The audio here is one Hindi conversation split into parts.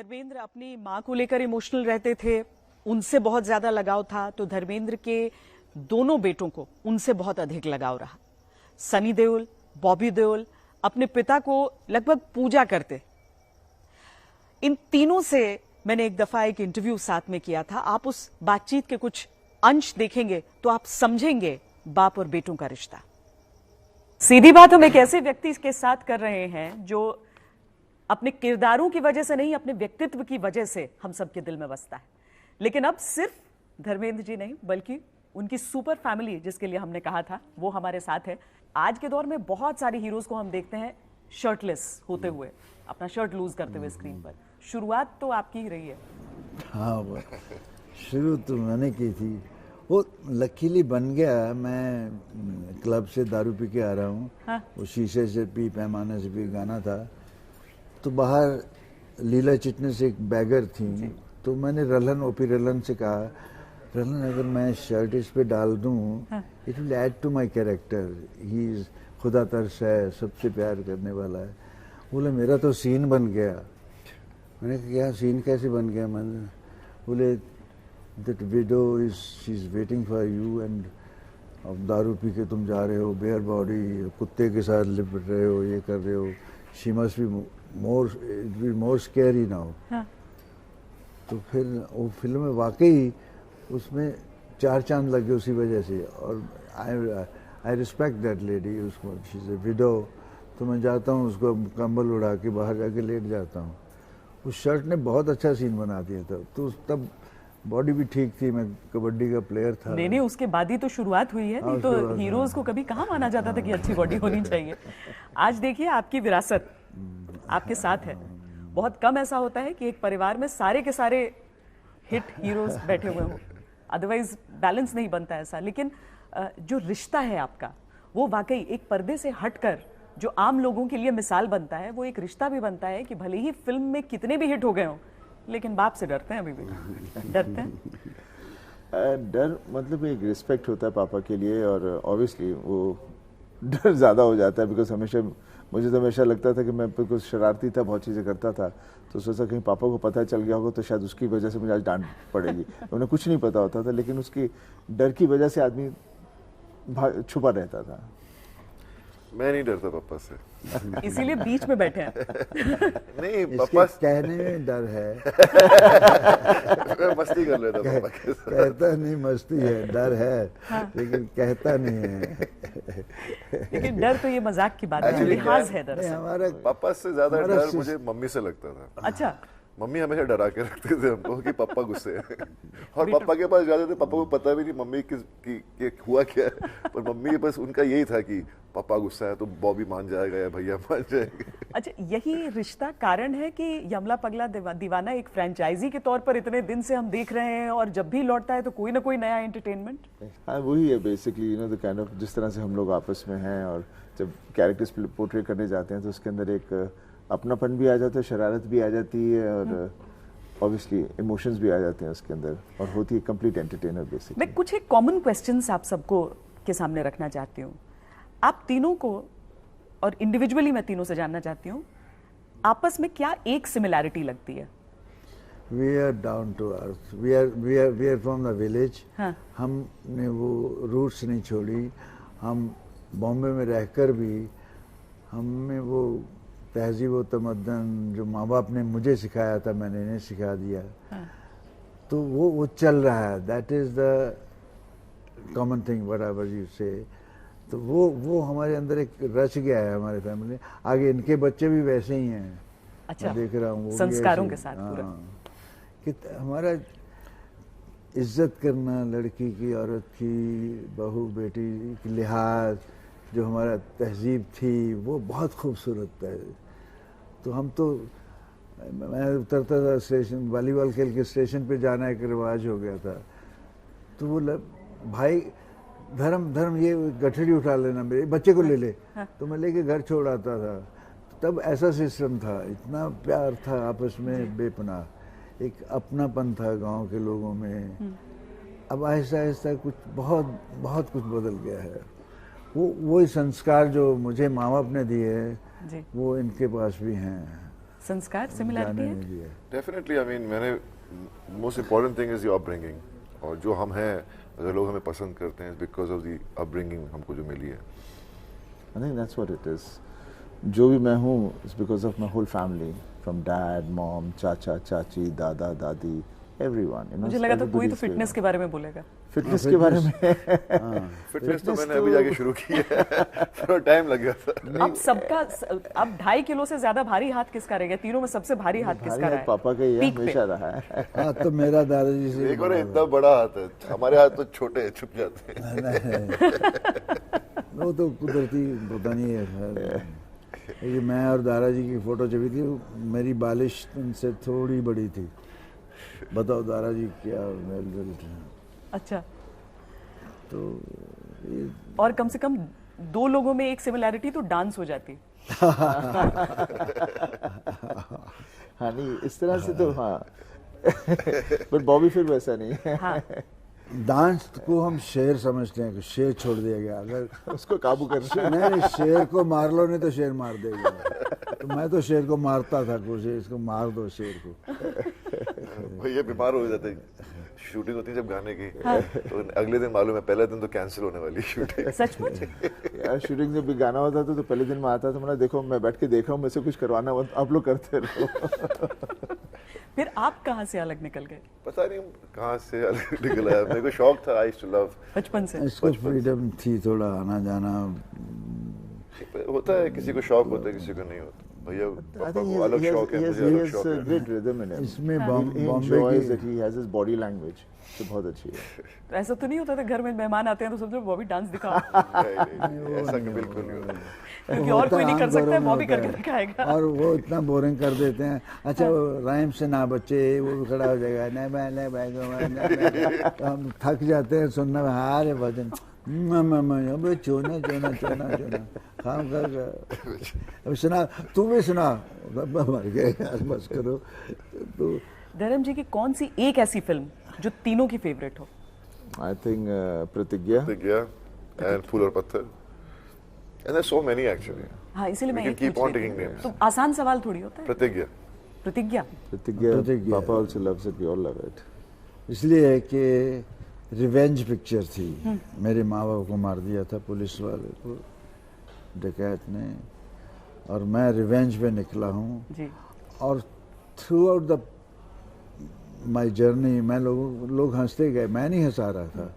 धर्मेंद्र अपनी मां को लेकर इमोशनल रहते थे, उनसे बहुत ज्यादा लगाव था, तो धर्मेंद्र के दोनों बेटों को उनसे बहुत अधिक लगाव रहा। सनी देओल, बॉबी देओल अपने पिता को लगभग पूजा करते। इन तीनों से मैंने एक दफा एक इंटरव्यू साथ में किया था। आप उस बातचीत के कुछ अंश देखेंगे तो आप समझेंगे बाप और बेटों का रिश्ता। सीधी बात हम एक ऐसे व्यक्ति के साथ कर रहे हैं जो अपने किरदारों की वजह से नहीं, अपने व्यक्तित्व की वजह से हम सबके दिल में बसता है। लेकिन अब सिर्फ धर्मेंद्र जी नहीं, बल्कि उनकी सुपर फैमिली जिसके लिए हमने कहा था, वो हमारे साथ है। आज के दौर में बहुत सारे हीरोज को हम देखते हैं शर्टलेस होते हुए, अपना शर्ट लूज करते हुए स्क्रीन पर। शुरुआत तो आपकी ही रही है। हाँ, शुरू तो मैंने की थी, वो लकीली बन गया। मैं क्लब से दारू पी के आ रहा हूँ। हाँ? वो शीशे से पी, पैमाने से पी गाना था, तो बाहर लीला चिटनेस एक बैगर थी, तो मैंने रलन, ओपी रलन से कहा, रलन अगर मैं शर्ट इस पे डाल दूँ, it will add to my character. He is खुदा तरस है, सबसे प्यार करने वाला है। बोले मेरा तो सीन बन गया। मैंने कहा क्या सीन कैसे बन गया? मैंने बोले that window is she is waiting for you and अब दारू पी के तुम जा रहे हो, बेयर बॉडी, कुत्ते के साथ लिपट रहे हो, ये कर रहे हो, she must be more scary now. तो फिर वो फिल्म में वाकई उसमें 4 चांद लगे उसी वजह से। और आई रिस्पेक्ट दैट लेडी। उसको शी इज ए विडो, तो मैं जाता हूँ उसको कंबल उड़ा के बाहर जाके लेट जाता हूँ। उस शर्ट ने बहुत अच्छा सीन बना दिया था। तो तब बॉडी भी ठीक थी, मैं कबड्डी का प्लेयर था। नहीं, उसके बाद ही तो शुरुआत हुई है। नहीं तो हीरोज को कभी कहाँ माना जाता था कि अच्छी बॉडी होनी चाहिए। आज देखिए आपकी विरासत आपके साथ है। बहुत कम ऐसा होता है कि एक परिवार में सारे के सारे हिट हीरोज बैठे हुए हों, अदरवाइज बैलेंस नहीं बनता ऐसा। लेकिन जो रिश्ता है आपका, वो वाकई एक पर्दे से हटकर जो आम लोगों के लिए मिसाल बनता है, वो एक रिश्ता भी बनता है कि भले ही फिल्म में कितने भी हिट हो गए हों, लेकिन बाप से डरते हैं, अभी भी डरते हैं। डर मतलब एक रिस्पेक्ट होता है पापा के लिए, और ऑब्वियसली वो डर ज़्यादा हो जाता है। बिकॉज मुझे तो हमेशा लगता था कि मैं कुछ शरारती था, बहुत चीज़ें करता था, तो सोचा कहीं पापा को पता चल गया होगा तो शायद उसकी वजह से मुझे आज डांट पड़ेगी। उन्हें कुछ नहीं पता होता था, लेकिन उसकी डर की वजह से आदमी छुपा रहता था। मैं नहीं डरता पापा से, इसीलिए बीच में बैठे हैं। नहीं पापा कहने में डर है। मैं मस्ती कर लेता पापा के साथ। कहता नहीं मस्ती है, डर है। हाँ। लेकिन कहता नहीं है। लेकिन डर तो ये मजाक की बात है, लिहाज है दरअसल। हमारा पापा से ज्यादा डर मुझे मम्मी से लगता था। अच्छा, मम्मी हमेशा डरा के रखते थे हमको कि पापा गुस्से हैं। और पापा के पास जाते थे, पापा को पता भी नहीं मम्मी की हुआ क्या है, पर मम्मी बस उनका यही था कि पापा गुस्सा है तो बॉबी मान जाएगा या भैया मान जाएंगे। अच्छा, यही रिश्ता कारण है कि यमला पगला दीवाना एक फ्रेंचाइजी के तौर पर इतने दिन से हम देख रहे हैं, और जब भी लौटता है तो कोई ना कोई नया एंटरटेनमेंट। हाँ, वही है basically, you know the kind of जिस तरह से हम लोग आपस में हैं, और जब कैरेक्टर्स पोर्ट्रे करने जाते हैं तो उसके अंदर एक अपनापन भी आ जाता है, शरारत भी आ जाती है, और ऑब्वियसली इमोशंस भी आ जाते हैं उसके अंदर, और होती है कंप्लीट एंटरटेनर बेसिकली। मैं कुछ एक कॉमन क्वेश्चंस आप सबको के सामने रखना चाहती हूँ। आप तीनों को, और इंडिविजुअली मैं तीनों से जानना चाहती हूँ, आपस में क्या एक सिमिलैरिटी लगती है? We are down to earth. We are from the village. हाँ. हमने वो रूट्स नहीं छोड़ी। हम बॉम्बे में रहकर भी हमें वो तहजीब व तमद्दन जो माँ बाप ने मुझे सिखाया था, मैंने इन्हें सिखा दिया। हाँ. तो वो चल रहा है। That is the common thing, whatever you से। तो वो हमारे अंदर एक रच गया है हमारे फैमिली। आगे इनके बच्चे भी वैसे ही हैं। अच्छा, मैं देख रहा हूँ वो संस्कारों के साथ पूरा। कि हमारा इज्जत करना, लड़की की, औरत की, बहू बेटी की लिहाज, जो हमारा तहजीब थी, वो बहुत खूबसूरत है। तो हम तो, मैं उतरता था स्टेशन, वॉलीबॉल खेल के स्टेशन पे जाना एक रिवाज हो गया था। तो वो भाई धर्म ये गठड़ी उठा लेना, मेरे बच्चे को ले ले। हाँ। तो मैं लेके घर छोड़ आता था। तब ऐसा सिस्टम था, इतना प्यार था आपस में बेपनाह, एक अपनापन था गांव के लोगों में। अब आहिस्ता आहिस्ता कुछ बहुत कुछ बदल गया है। वही संस्कार जो मुझे माँ बाप ने दिए, वो इनके पास भी हैं। संस्कार सिमिलैरिटी जाने है? नहीं दिया। डेफिनेटली आई मीन मैंने most important thing is the upbringing, और जो हम हैं अगर लोग हमें पसंद करते हैं बिकॉज ऑफ द अपब्रिंगिंग हमको जो मिली है। I think that's what it is. जो भी मैं हूँ it's because of my whole family, from dad, mom, चाचा, चाची, दादा, दादी, everyone. You know, मुझे लगा था कोई तो everybody's फिटनेस के बारे में बोलेगा। फिटनेस के बारे में फिटनेस तो मैंने अभी जाके शुरू की है थोड़ा टाइम लग गया था। अब सबका अब 2.5 किलो से ज्यादा भारी हाथ किसका रह गया? तीनों में सबसे भारी हाथ किसका भारी रहा हाथ है? पापा का ही पीक पे। हमेशा रहा है। हाथ तो मेरा दादाजी से एक और इतना बड़ा हाथ है, हमारे हाथ तो छोटे हैं, छुप जाते हैं। वो तो कुदरती पता नहीं है। ये मैं और दादाजी की फोटो छपी थी, मेरी बालिश उनसे थोड़ी बड़ी थी। बताओ दादाजी क्या मेल जोल थे। अच्छा, तो ये और कम से कम 2 लोगों में एक सिमिलैरिटी तो डांस हो जाती। हाँ नहीं इस तरह से तो हाँ बट बॉबी फिर वैसा नहीं है। हाँ, डांस को हम शेर समझते हैं कि शेर छोड़ दिया गया, अगर उसको काबू करना नहीं शेर को मार लो नहीं तो शेर मार देगा। तो मैं तो शेर को मारता था, कुछ इसको मार दो शेर को। भैया बीमार हो जाते हैं। शूटिंग होती है जब गाने की, तो अगले दिन मालूम है पहले दिन तो कैंसिल होने वाली शूटिंग। सचमुच? यार शूटिंग जब भी गाना होता था तो पहले दिन में आता था, मैंने देखो मैं बैठ के देख रहा हूँ, मुझसे कुछ करवाना मत, आप लोग करते रहो। फिर आप कहाँ से अलग निकल गए पता नहीं कहाँ से अलग निकला है, मेरे को शौक था, आई टू लव। बचपन से? इसको फ्रीडम थी थोड़ा आना जाना। होता है किसी को शौक होता है किसी को नहीं होता। भैया I पापा think को अलग शौक है, मुझे अलग शौक है। great rhythm in him. इसमें He बॉम्बे enjoys की that he has his body language, तो बहुत अच्छी है। तो ऐसा तो नहीं होता था घर में मेहमान आते हैं तो समझो बॉबी डांस दिखाओ? नहीं, ऐसा बिल्कुल नहीं होता। क्योंकि वो और होता कोई नहीं कर आम घरों सकता है, में बॉबी होता करके है। दिखाएगा। और वो इतना बोरिंग कर देते हैं। अच्छा वो राइम से ना बच्चे, वो भी खड़ा हो जाएगा नहीं मैं तो हम थक जाते हैं सुनने में। हारे भजन अबे चोना चोना चोना चोना खाम कर। अब सुना, तू भी सुना। मर गए यार, बस करो। तो धर्म जी की कौन सी एक ऐसी फिल्म जो तीनों की फेवरेट हो? I think प्रतिज्ञा। प्रतिज्ञा and फूल और पत्थर, and there's so many actually. हाँ, इसीलिए We मैं can एक keep पूछ on रही taking थी। names. तो आसान सवाल थोड़ी होता है। प्रतिज्ञा। प्रतिज्ञा। प्रतिज्ञा पापा also loves it, we all love it. इसलिए कि रिवेंज पिक्चर थी। मेरे माँ बाप को मार दिया था पुलिस वाले को, डकैत ने, और मैं रिवेंज पे निकला हूँ। जी। और through out the my journey मैं लोग हंसते गए, मैं नहीं हंसा रहा था।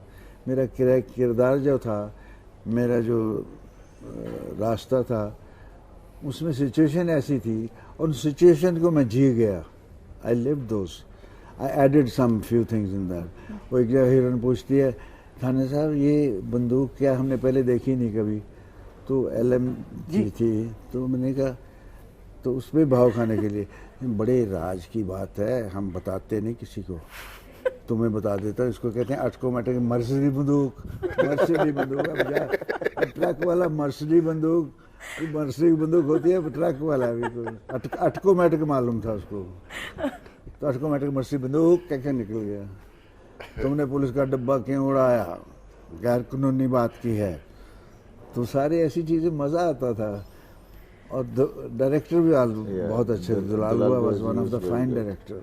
मेरा किरदार जो था, मेरा जो रास्ता था, उसमें सिचुएशन ऐसी थी और उस सिचुएशन को मैं जी गया। I live those, I added some few things in that. वो एक जगह हीरोइन पूछती है, थाने साहब ये बंदूक क्या हमने पहले देखी नहीं कभी, तो LM की थी। तो मैंने कहा, तो उस पर भाव खाने के लिए, बड़े राज की बात है, हम बताते नहीं किसी को, तुम्हें बता देता हूँ। इसको कहते हैं ऑटोमेटिक मर्सिडी बंदूक। मर्सिडी बंदूक, अब जा ट्रक वाला मर्सिडी बंदूक, मर्सिडी बंदूक होती है ट्रक वाला भी, ऑटोमेटिक मालूम था उसको। तो ऑटोमेटिक मर्सिडी बंदूक कैसे निकल गया। तुमने पुलिस का डब्बा क्यों उड़ाया, गैर कानूनी बात की है। तो सारी ऐसी चीजें मजा आता था। और डायरेक्टर भी बहुत अच्छे, दुलाल हुआ was one of the fine director.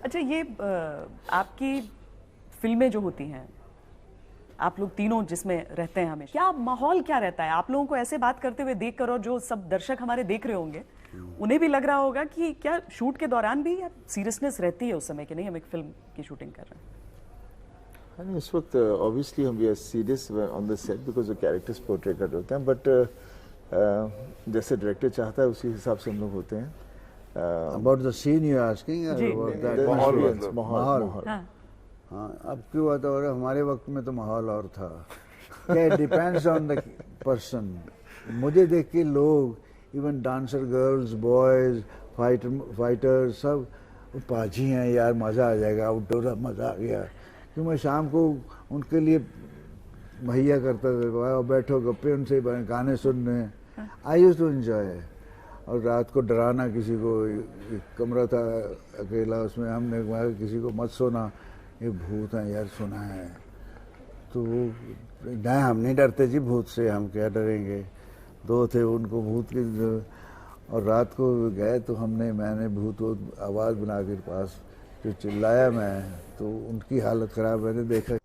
अच्छा, ये आपकी फिल्में जो होती हैं, आप लोग तीनों जिसमें रहते हैं हमेशा, क्या माहौल क्या रहता है आप लोगों को ऐसे बात करते हुए देख कर? और जो सब दर्शक हमारे देख रहे होंगे उन्हें भी लग रहा होगा कि क्या शूट के दौरान भी सीरियसनेस रहती है उस समय कि नहीं हम एक फिल्म की शूटिंग कर रहे हैं? हाँ, इस वक्त ऑब्वियसली हम we are serious on the set because the characters portray कर रहे होते हैं, बट जैसे डायरेक्टर चाहता है उसी हिसाब से हम लोग होते हैं। About the scene you asking, जी। माहौल हाँ। हाँ, अब की बात और हमारे वक्त में तो माहौल और था। क्या डिपेंड्स ऑन द पर्सन। मुझे देख के लोग, even dancer girls, boys, fighter सब पाजी हैं यार, मज़ा आ जाएगा, आउटडोर मज़ा आ गया। क्यों मैं शाम को उनके लिए भैया करता था, बैठो गप्पे उनसे गाने सुनने। I used to enjoy. और रात को डराना किसी को, एक कमरा था अकेला, उसमें हमने कहा किसी को मत सोना, ये भूत हैं यार, सुना है। तो वो नहीं, हम नहीं डरते जी भूत से, हम क्या डरेंगे। दो थे उनको भूत के, और रात को गए तो मैंने भूत आवाज़ बना के पास जो चिल्लाया मैं, तो उनकी हालत ख़राब, मैंने देखा